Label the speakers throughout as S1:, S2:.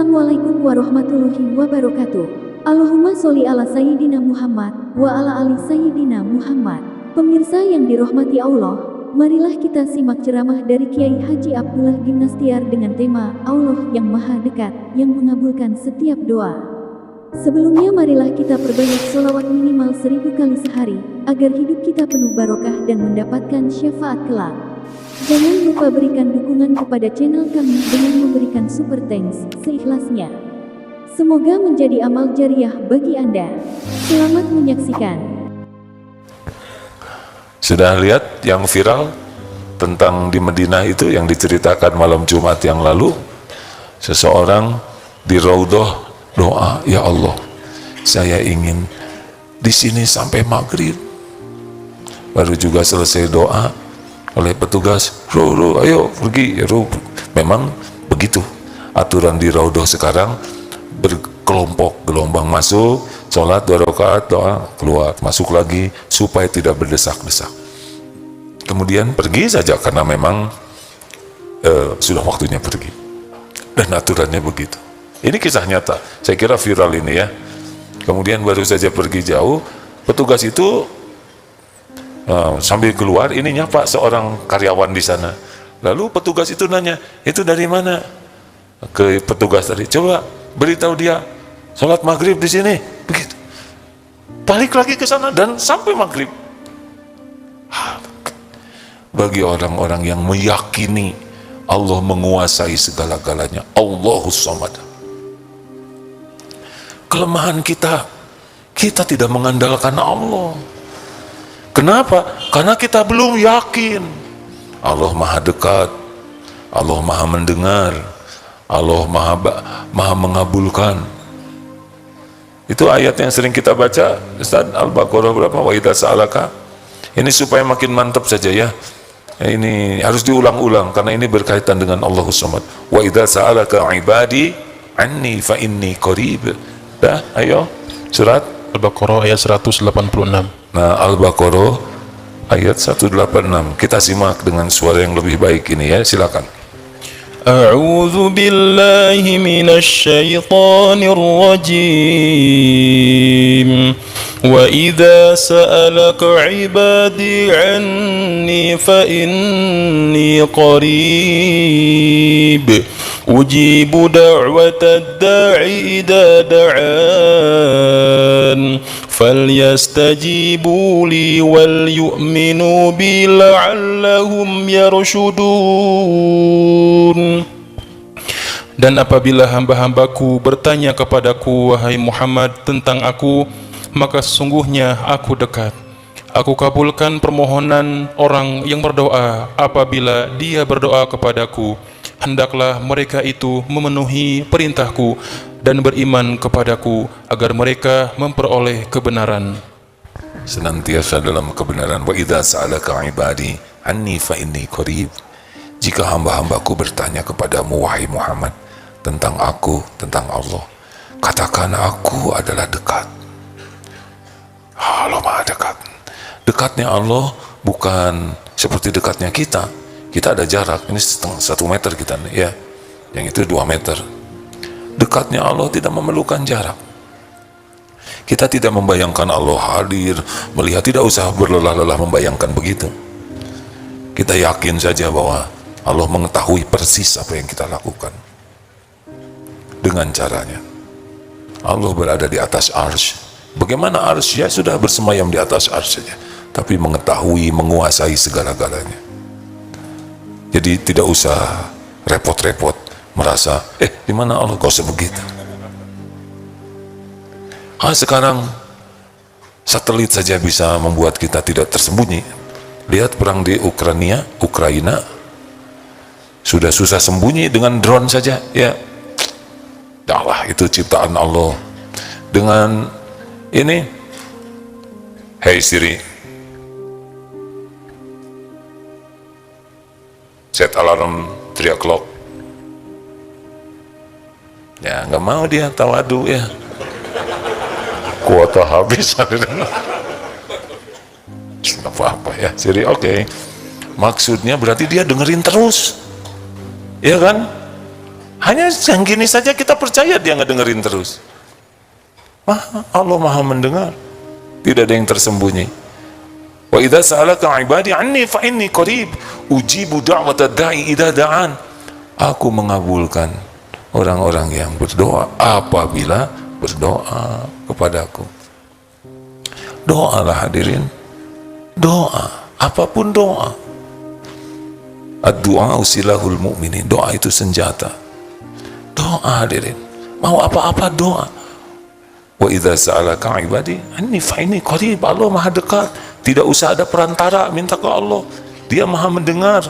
S1: Assalamualaikum warahmatullahi wabarakatuh. Allahumma sholli ala Sayyidina Muhammad wa ala ali Sayyidina Muhammad. Pemirsa yang dirahmati Allah, marilah kita simak ceramah dari Kiai Haji Abdullah bin Nastiar dengan tema Allah yang Maha Dekat, yang mengabulkan setiap doa. Sebelumnya marilah kita perbanyak sholawat minimal 1000 kali sehari, agar hidup kita penuh barokah dan mendapatkan syafaat kelak. Jangan lupa berikan dukungan kepada channel kami dengan memberikan super thanks seikhlasnya. Semoga menjadi amal jariah bagi Anda. Selamat menyaksikan.
S2: Sudah lihat yang viral tentang di Madinah itu yang diceritakan malam Jumat yang lalu? Seseorang di Raudhah doa, ya Allah, saya ingin di sini sampai maghrib. Baru juga selesai doa oleh petugas, ayo pergi. Memang begitu aturan di Raudhah sekarang, berkelompok, gelombang masuk, sholat 2 rakaat, doa, keluar, masuk lagi, supaya tidak berdesak-desak. Kemudian pergi saja karena memang sudah waktunya pergi, dan aturannya begitu. Ini kisah nyata, saya kira viral ini ya. Kemudian baru saja pergi jauh, petugas itu sambil keluar, ini nyapa seorang karyawan di sana. Lalu petugas itu nanya, itu dari mana? Ke petugas tadi, coba beritahu dia sholat maghrib di sini. Begitu. Balik lagi ke sana dan sampai maghrib. Bagi orang-orang yang meyakini Allah menguasai segala-galanya, Allahus Samad. Kelemahan kita tidak mengandalkan Allah. Kenapa? Karena kita belum yakin Allah Maha Dekat, Allah Maha Mendengar, Allah Maha Mengabulkan. Itu ayat yang sering kita baca, Ustaz, Al-Baqarah berapa? Wa idza sa'alaka. Ini supaya makin mantap saja ya. Ini harus diulang-ulang karena ini berkaitan dengan Allahus Samad. Wa idza sa'alaka ibadi anni fa inni qarib. Dah, ayo surat
S3: Al-Baqarah ayat 186.
S2: Nah, Al-Baqarah ayat 186. Kita simak dengan suara yang lebih baik ini ya, silakan.
S3: A'udzu billahi minasy syaithanir rajim. Wa idza sa'alaka 'ibadi 'anni fa inni qarib. Ujibu da'watad da'i idza da'an. فَلْيَسْتَجِيبُوا لِي وَلْيُؤْمِنُوا بِي لَعَلَّهُمْ يَرْشُدُونَ. Dan apabila hamba-hambaku bertanya kepadaku, wahai Muhammad, tentang aku, maka sesungguhnya aku dekat. Aku kabulkan permohonan orang yang berdoa apabila dia berdoa kepadaku. Hendaklah mereka itu memenuhi perintahku dan beriman kepadaku agar mereka memperoleh kebenaran.
S2: Senantiasa dalam kebenaran. Wa idza sa'alaka ibadi anni fa inni qarib. Jika hamba-hambaku bertanya kepadamu, wahai Muhammad, tentang aku, tentang Allah, katakan aku adalah dekat. Allah Maha dekat. Dekatnya Allah bukan seperti dekatnya kita. Kita ada jarak, ini 1 meter kita ya, yang itu 2 meter. Dekatnya Allah tidak memerlukan jarak. Kita tidak membayangkan Allah hadir, melihat, tidak usah berlelah-lelah membayangkan begitu. Kita yakin saja bahwa Allah mengetahui persis apa yang kita lakukan. Dengan caranya, Allah berada di atas arsy. Bagaimana arsy? Ya sudah, bersemayam di atas arsy saja, tapi mengetahui, menguasai segala-galanya. Jadi tidak usah repot-repot merasa, di mana Allah, kau sebegitu. Sekarang satelit saja bisa membuat kita tidak tersembunyi. Lihat perang di Ukraina, sudah susah sembunyi dengan drone saja, ya. Dahlah, itu ciptaan Allah. Dengan ini, hey Siri, set alarm 3 o'clock. Ya nggak mau dia, tawadu ya. Kuota habis. Nggak apa-apa ya Siri, oke. Maksudnya berarti dia dengerin terus, ya kan? Hanya yang gini saja kita percaya dia ngedengerin terus. Allah maha mendengar, tidak ada yang tersembunyi. Wa idza sa'alaka 'ibadi 'anni fa inni qarib ujibu da'watad da'i idza da'an. Aku mengabulkan orang-orang yang berdoa apabila berdoa kepadaku. Doalah hadirin, doa, apapun doa. Ad-du'a usilahul mu'minin, doa itu senjata. Doa hadirin, mau apa-apa doa. Wa idza sa'alaka 'ibadi anni fa inni qarib, Allah maha dekat, tidak usah ada perantara, minta ke Allah, dia maha mendengar.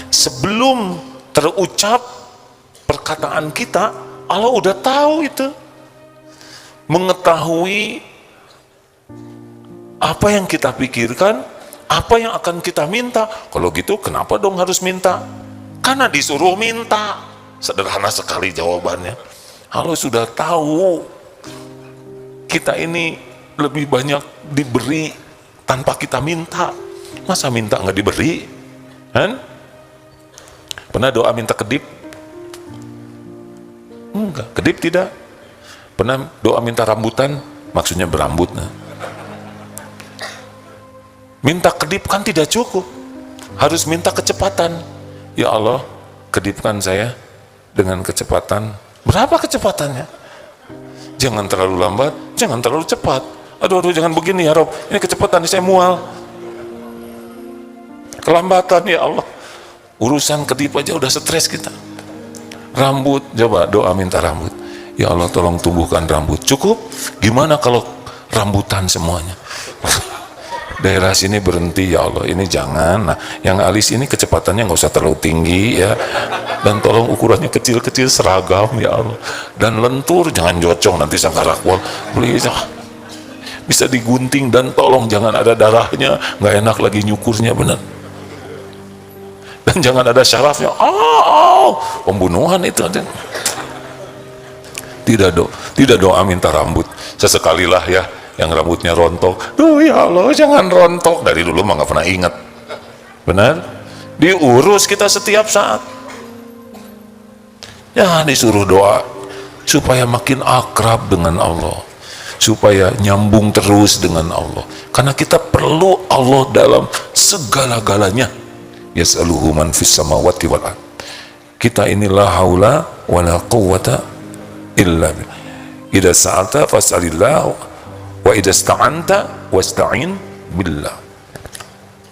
S2: Sebelum terucap perkataan kita, Allah udah tahu itu, mengetahui apa yang kita pikirkan, apa yang akan kita minta. Kalau gitu kenapa dong harus minta? Karena disuruh minta. Sederhana sekali jawabannya. Allah sudah tahu kita ini lebih banyak diberi tanpa kita minta. Masa minta nggak diberi? Kan? Pernah doa minta kedip? Enggak, kedip tidak. Pernah doa minta rambutan? Maksudnya berambut. Nah. Minta kedip kan tidak cukup, harus minta kecepatan. Ya Allah, kedipkan saya dengan kecepatan. Berapa kecepatannya? Jangan terlalu lambat, jangan terlalu cepat. Aduh, jangan begini ya Rob, ini kecepatan saya mual. Kelambatan ya Allah. Urusan kedip aja udah stres kita. Rambut, coba doa minta rambut. Ya Allah, tolong tumbuhkan rambut. Cukup? Gimana kalau rambutan semuanya? Daerah sini berhenti ya Allah, ini jangan. Nah, yang alis ini kecepatannya nggak usah terlalu tinggi ya, dan tolong ukurannya kecil-kecil seragam ya Allah. Dan lentur jangan jocong nanti sangkarakwal, please. Bisa digunting dan tolong jangan ada darahnya, nggak enak lagi nyukurnya benar. Dan jangan ada syarafnya, pembunuhan itu ada. Tidak doa minta rambut, sesekalilah ya. Yang rambutnya rontok, ya Allah jangan rontok. Dari dulu mah nggak pernah ingat, benar? Diurus kita setiap saat. Ya disuruh doa supaya makin akrab dengan Allah, supaya nyambung terus dengan Allah. Karena kita perlu Allah dalam segala-galanya. Yas'aluhu man fis samawati wal ard. Kita inilah haula wala quwwata illa billah. Idza sa'alta fas'alillah wa idza sta'anta wasta'in billah.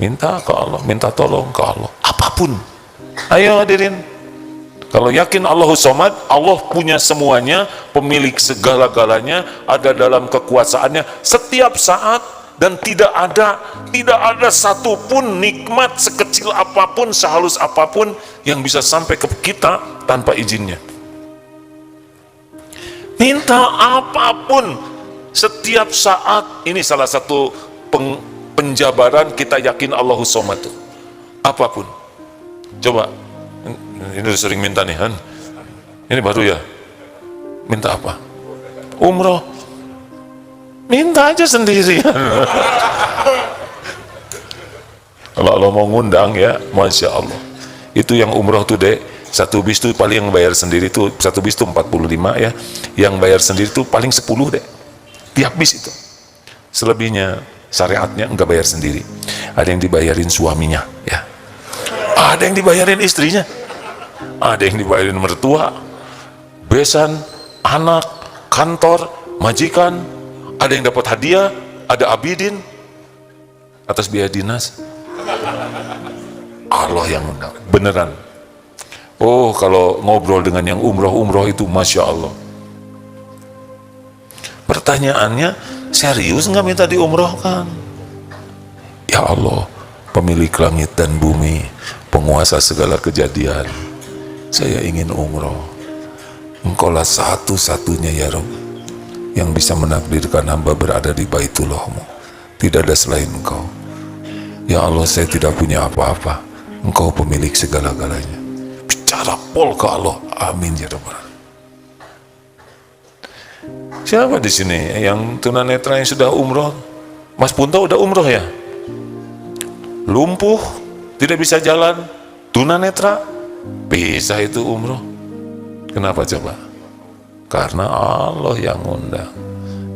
S2: Minta ke Allah, minta tolong ke Allah, apapun. Ayo hadirin, kalau yakin Allahus Samad, Allah punya semuanya, pemilik segala-galanya, ada dalam kekuasaannya setiap saat, dan tidak ada satupun nikmat sekecil apapun, sehalus apapun yang bisa sampai ke kita tanpa izinnya. Minta apapun setiap saat. Ini salah satu penjabaran kita yakin Allahus Samad. Apapun. Coba, ini udah sering minta nih Han. Ini baru ya. Minta apa? Umroh. Minta aja sendirian. Kalau Allah mau ngundang ya, Masya Allah. Itu yang umroh tuh dek, satu bis tuh paling yang bayar sendiri tuh, satu bis tuh 45 ya. Yang bayar sendiri tuh paling 10 dek. Tiap bis itu. Selebihnya syariatnya enggak bayar sendiri. Ada yang dibayarin suaminya ya. Ada yang dibayarin istrinya. Ada yang dibayarin mertua, besan, anak, kantor, majikan. Ada yang dapat hadiah, ada abidin atas biaya dinas. Allah yang undang, beneran. Oh, kalau ngobrol dengan yang umroh itu Masya Allah. Pertanyaannya, serius nggak minta diumrohkan? Ya Allah, pemilik langit dan bumi, penguasa segala kejadian, saya ingin umroh. Engkaulah satu-satunya ya Rabb yang bisa menakdirkan hamba berada di Baitullahmu. Tidak ada selain Engkau. Ya Allah, saya tidak punya apa-apa. Engkau pemilik segala-galanya. Bicara pol ke Allah. Amin ya Rabbal Alamin. Siapa di sini yang tunanetra yang sudah umroh? Mas Punto udah umroh ya? Lumpuh, tidak bisa jalan, tunanetra, bisa itu umroh. Kenapa coba? Karena Allah yang ngundang.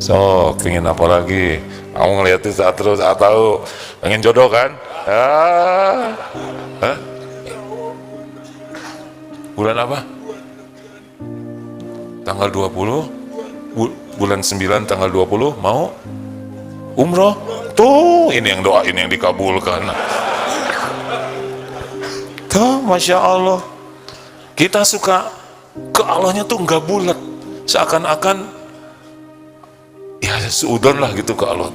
S2: So, pengen apa lagi? Kamu ngeliatin saat terus, tahu pengen jodoh kan? Hah? Bulan apa? Tanggal 20? Bulan 9 tanggal 20 mau umroh? Tuh, ini yang doa, ini yang dikabulkan. Tuh, Masya Allah. Kita suka ke Allahnya tuh nggak bulat, seakan-akan ya seudon lah gitu ke Allah.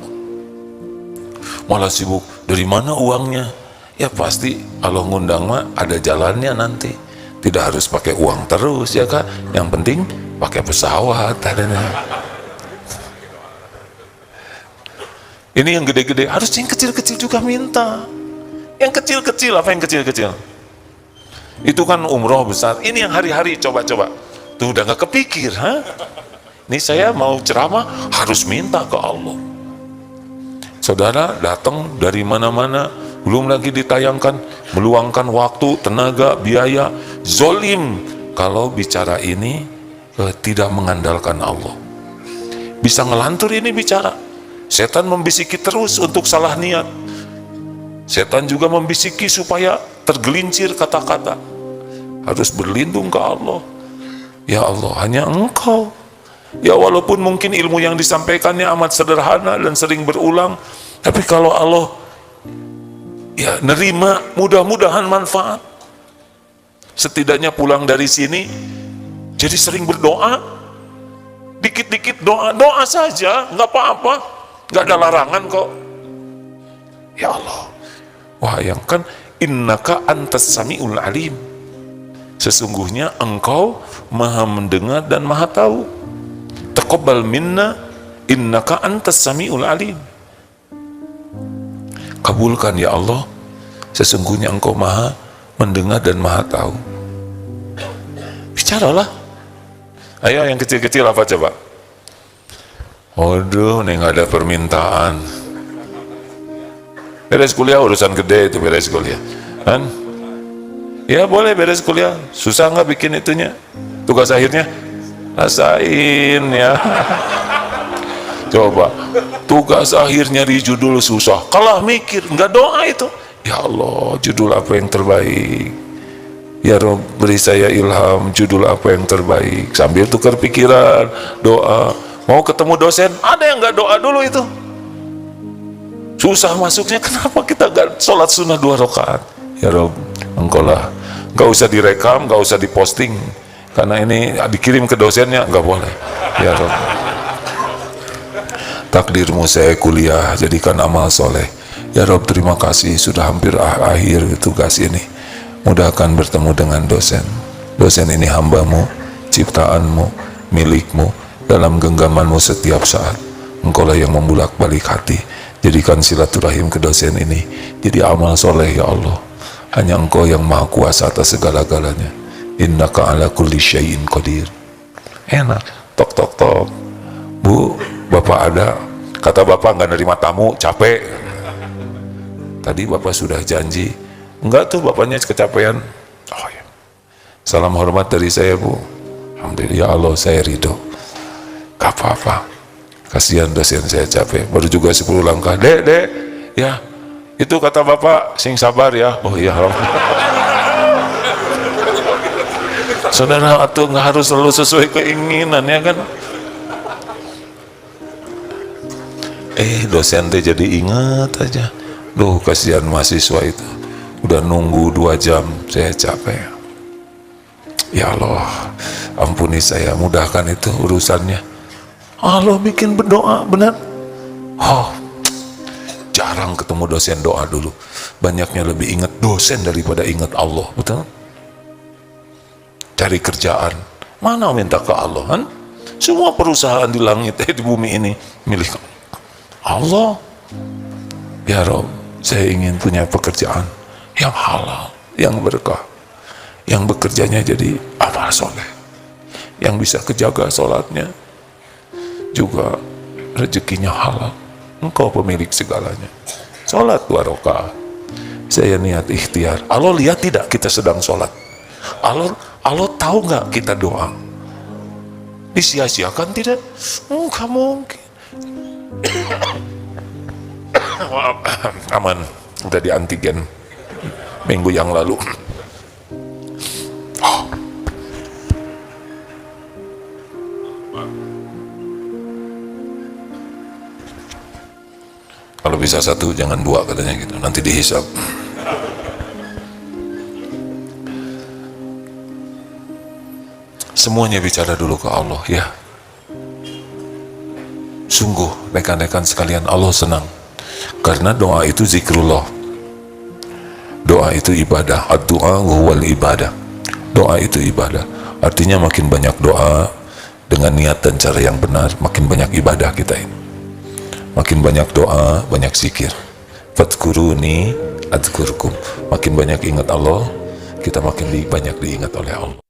S2: Malah sibuk, dari mana uangnya? Ya pasti Allah ngundang mah ada jalannya nanti. Tidak harus pakai uang terus ya kan? Yang penting pakai pesawat. Ini yang gede-gede, harus yang kecil-kecil juga minta. Yang kecil-kecil, apa yang kecil-kecil? Itu kan umroh besar. Ini yang hari-hari coba-coba. Tuh udah gak kepikir, ha? Ini saya mau ceramah harus minta ke Allah. Saudara datang dari mana-mana, belum lagi ditayangkan, meluangkan waktu, tenaga, biaya, zolim kalau bicara ini tidak mengandalkan Allah. Bisa ngelantur ini bicara. Setan membisiki terus untuk salah niat. Setan juga membisiki supaya tergelincir kata-kata. Harus berlindung ke Allah. Ya Allah, hanya Engkau. Ya walaupun mungkin ilmu yang disampaikannya amat sederhana dan sering berulang, tapi kalau Allah ya nerima, mudah-mudahan manfaat. Setidaknya pulang dari sini jadi sering berdoa. Dikit-dikit doa saja, nggak apa-apa, nggak ada larangan kok. Ya Allah, wahayangkan innaka antas sami'ul alim. Sesungguhnya Engkau maha mendengar dan maha tahu. Taqabbal minna innaka antas sami'ul alim. Kabulkan ya Allah, sesungguhnya Engkau maha mendengar dan maha tahu. Bicaralah. Ayo yang kecil-kecil apa coba? Waduh, nih nggak ada permintaan. Beres kuliah urusan gede itu, beres kuliah kan? Ya boleh beres kuliah. Susah nggak bikin itunya? Tugas akhirnya? Rasain ya. Coba, tugas akhir nyari judul susah. Kalah mikir, nggak doa itu. Ya Allah, judul apa yang terbaik? Ya Rob, beri saya ilham, judul apa yang terbaik? Sambil tukar pikiran, doa. Mau ketemu dosen, ada yang nggak doa dulu itu. Susah masuknya, kenapa kita nggak sholat sunnah 2 rakaat? Ya Rob, Engkau lah. Nggak usah direkam, nggak usah diposting, karena ini dikirim ke dosennya, nggak boleh. Ya Rob, takdirmu saya kuliah, jadikan amal soleh. Ya Rob, terima kasih sudah hampir akhir tugas ini. Mudahkan bertemu dengan dosen. Dosen ini hambamu, ciptaanmu, milikmu, dalam genggamanmu setiap saat. Engkaulah yang membulak-balik hati. Jadikan silaturahim ke dosen ini jadi amal soleh ya Allah. Hanya Engkau yang maha kuasa atas segala-galanya. Innaka ala kulli syai'in qadir. Enak, tok tok tok. Bu, Bapak ada. Kata Bapak nggak nerima tamu, capek. Tadi Bapak sudah janji. Enggak tuh, Bapaknya kecapean. Oh ya. Salam hormat dari saya, Bu. Alhamdulillah ya Allah, saya ridho. Gak apa-apa. Kasihan dosen saya capek. Baru juga 10 langkah. Dek, ya. Itu kata Bapak, sing sabar ya. Oh iya, saudara, atuh nggak harus selalu sesuai keinginan ya kan. Dosen teh jadi ingat aja. Duh, kasihan mahasiswa itu. Udah nunggu 2 jam, saya capek. Ya Allah, ampuni saya, mudahkan itu urusannya. Allah bikin berdoa, benar. Oh, jarang ketemu dosen doa dulu. Banyaknya lebih ingat dosen daripada ingat Allah, betul? Cari kerjaan, mana minta ke Allah kan? Semua perusahaan di langit, di bumi ini milik Allah. Ya Rob, saya ingin punya pekerjaan yang halal, yang berkah, yang bekerjanya jadi amal soleh, yang bisa kejaga sholatnya, juga rezekinya halal. Engkau pemilik segalanya. Sholat 2 rakaat. Saya niat ikhtiar. Allah lihat tidak kita sedang sholat? Allah tahu nggak kita doa? Disia-siakan tidak? Enggak mungkin. Aman, udah di antigen minggu yang lalu. Kalau bisa 1 jangan 2 katanya gitu, nanti dihisap. Semuanya bicara dulu ke Allah ya. Sungguh rekan-rekan sekalian, Allah senang karena doa itu zikrullah, doa itu ibadah. Ad-du'a huwal ibadah, doa itu ibadah. Artinya makin banyak doa dengan niat dan cara yang benar, makin banyak ibadah kita ini. Makin banyak doa, banyak zikir. Fadhkuruni adzkurkum, makin banyak ingat Allah, kita makin banyak diingat oleh Allah.